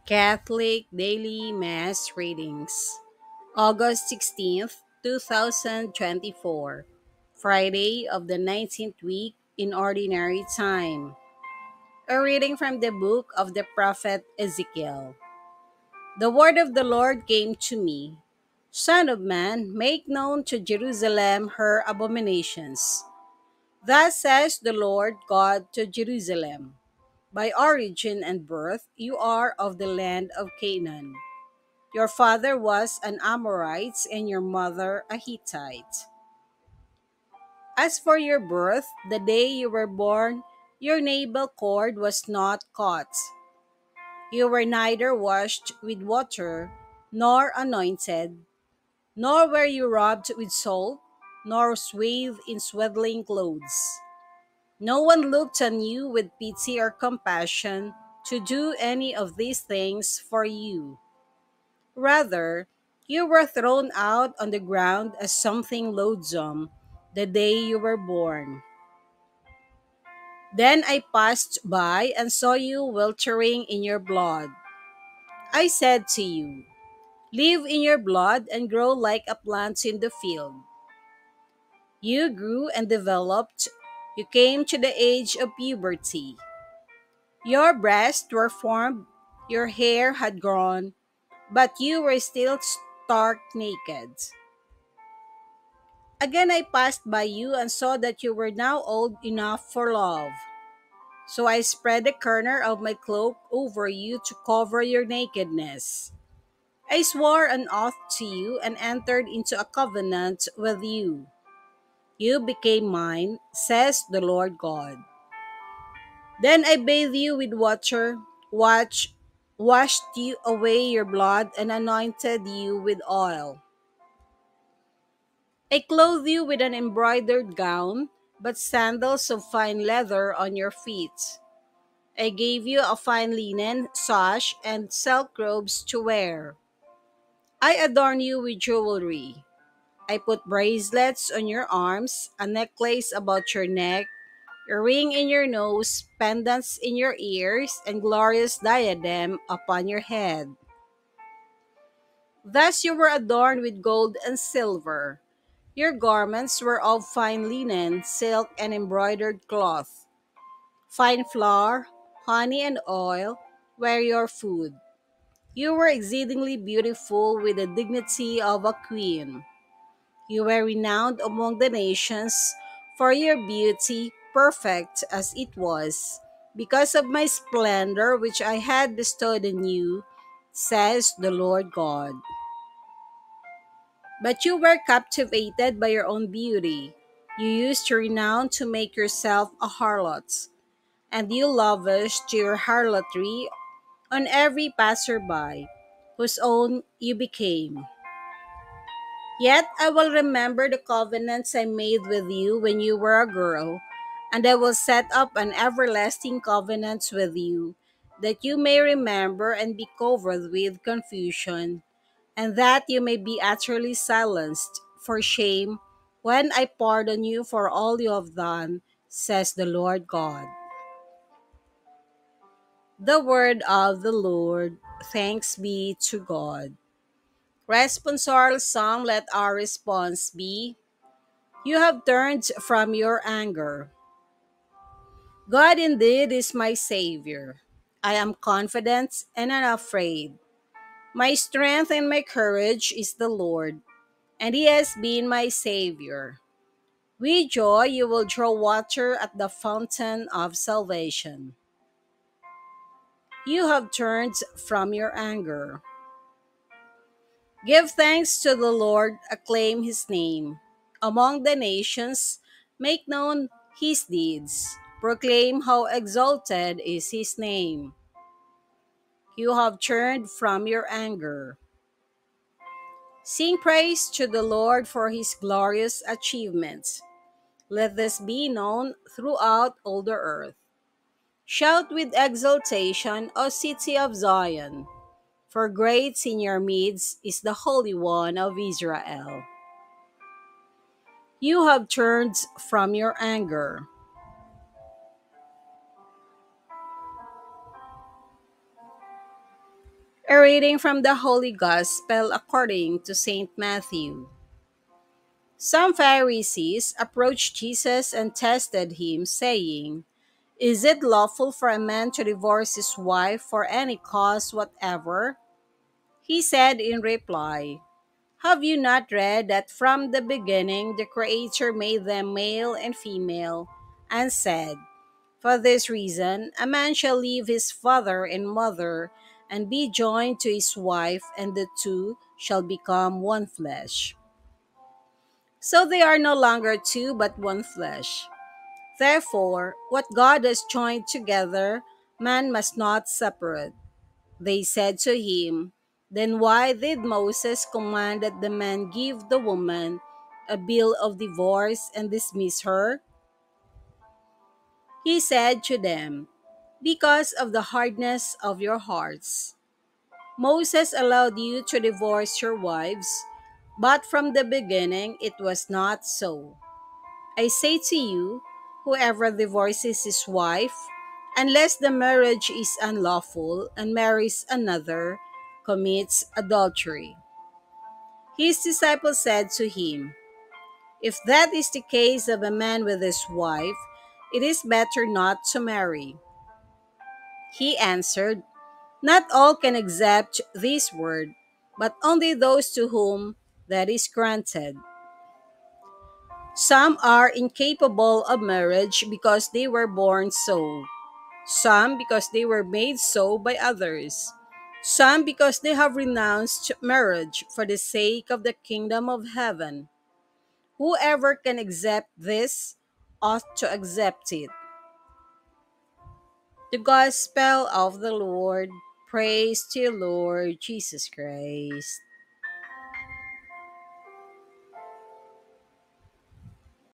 Catholic Daily Mass Readings, August 16th, 2024, Friday of the 19th week in Ordinary Time. A reading from the book of the prophet Ezekiel. The word of the Lord came to me. Son of man, make known to Jerusalem her abominations. Thus says the Lord God to Jerusalem. By origin and birth, you are of the land of Canaan. Your father was an Amorite and your mother a Hittite. As for your birth, the day you were born, your navel cord was not caught. You were neither washed with water, nor anointed, nor were you rubbed with salt, nor swathed in swaddling clothes. No one looked on you with pity or compassion to do any of these things for you. Rather, you were thrown out on the ground as something loathsome the day you were born. Then I passed by and saw you weltering in your blood. I said to you, live in your blood and grow like a plant in the field. You grew and developed. You came to the age of puberty. Your breasts were formed, your hair had grown, but you were still stark naked. Again I passed by you and saw that you were now old enough for love. So I spread the corner of my cloak over you to cover your nakedness. I swore an oath to you and entered into a covenant with you. You became mine, says the Lord God. Then I bathed you with water, washed you away your blood, and anointed you with oil. I clothed you with an embroidered gown, but sandals of fine leather on your feet. I gave you a fine linen sash and silk robes to wear. I adorn you with jewelry. I put bracelets on your arms, a necklace about your neck, a ring in your nose, pendants in your ears, and glorious diadem upon your head. Thus you were adorned with gold and silver. Your garments were of fine linen, silk, and embroidered cloth. Fine flour, honey, and oil were your food. You were exceedingly beautiful with the dignity of a queen. You were renowned among the nations for your beauty, perfect as it was, because of my splendor which I had bestowed on you, says the Lord God. But you were captivated by your own beauty. You used your renown to make yourself a harlot, and you lavished your harlotry on every passerby, whose own you became. Yet I will remember the covenants I made with you when you were a girl, and I will set up an everlasting covenant with you, that you may remember and be covered with confusion, and that you may be utterly silenced for shame when I pardon you for all you have done, says the Lord God. The word of the Lord. Thanks be to God. Responsorial Psalm. Let our response be, you have turned from your anger. God indeed is my Savior. I am confident and unafraid. My strength and my courage is the Lord, and He has been my Savior. With joy you will draw water at the fountain of salvation. You have turned from your anger. Give thanks to the Lord, acclaim His name. Among the nations, make known His deeds. Proclaim how exalted is His name. You have turned from your anger. Sing praise to the Lord for His glorious achievements. Let this be known throughout all the earth. Shout with exultation, O city of Zion, for great in your midst is the Holy One of Israel. You have turned from your anger. reading from the Holy Gospel according to St. Matthew. Some Pharisees approached Jesus and tested him, saying, "Is it lawful for a man to divorce his wife for any cause whatever?" He said in reply, "Have you not read that from the beginning the Creator made them male and female, and said, 'For this reason a man shall leave his father and mother and be joined to his wife, and the two shall become one flesh.' So they are no longer two but one flesh. Therefore, what God has joined together, man must not separate." They said to him, "Then why did Moses command that the man give the woman a bill of divorce and dismiss her?" He said to them, "Because of the hardness of your hearts. Moses allowed you to divorce your wives, but from the beginning it was not so. I say to you, whoever divorces his wife, unless the marriage is unlawful, and marries another, commits adultery." His disciples said to him, "If that is the case of a man with his wife, it is better not to marry." He answered, "Not all can accept this word, but only those to whom that is granted. Some are incapable of marriage because they were born so, some because they were made so by others, some because they have renounced marriage for the sake of the kingdom of heaven. Whoever can accept this ought to accept it." The Gospel of the Lord. Praise to you, Lord Jesus Christ.